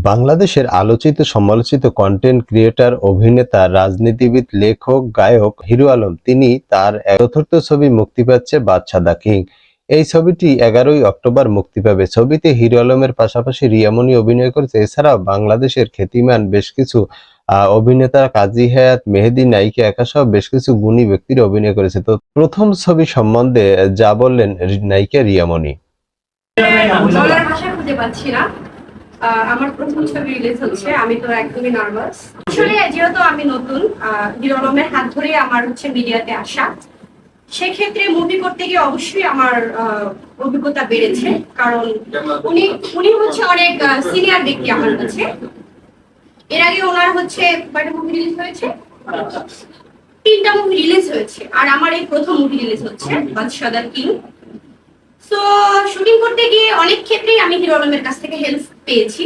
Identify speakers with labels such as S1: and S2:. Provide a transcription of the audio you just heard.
S1: বাংলাদেশের আলোচিত সমালোচিত কন্টেন্ট ক্রিয়েটর, অভিনেতা, রাজনীতিবিদ, লেখক, গায়ক হিরো আলম তিনি তার চতুর্থ ছবি মুক্তি পাচ্ছে বাদশা দ্য কিং। এই ছবিটি 11ই অক্টোবর মুক্তি পাবে। ছবিতে হিরো আলমের পাশাপাশি রিয়া মনি অভিনয় করেছে। এছাড়াও বাংলাদেশের খ্যাতিমান বেশ কিছু অভিনেতা কাজী হায়াৎ, মেহেদী, নায়িকা একা সহ বেশ কিছু গুণী ব্যক্তির অভিনয় করেছে। তো প্রথম ছবি সম্বন্ধে যা বললেন নায়িকা রিয়া মনি।
S2: বলার ভাষা খুঁজে পাচ্ছি না। আমার প্রথম ছবি রিলিজ হচ্ছে, আমি তো একদমই নার্ভাস। আসলে যেহেতু আমি নতুন, হিরো আলমের হাত ধরে আমার হচ্ছে মিডিয়াতে আসা, সেক্ষেত্রে মুভি করতে গিয়ে অবশ্যই আমার অভিজ্ঞতা বেড়েছে। কারণ উনি হচ্ছে অনেক সিনিয়র ব্যক্তি আমার কাছে। এর আগে ওনার হচ্ছে কয়টা মুভি রিলিজ হয়েছে, 3টা মুভি রিলিজ হয়েছে, আর আমার এই প্রথম মুভি রিলিজ হচ্ছে বাদশা দ্য কিং। তো শুটিং করতে গিয়ে অনেক ক্ষেত্রেই আমি হিরো আলমের কাছ থেকে হেল্প পেয়েছি।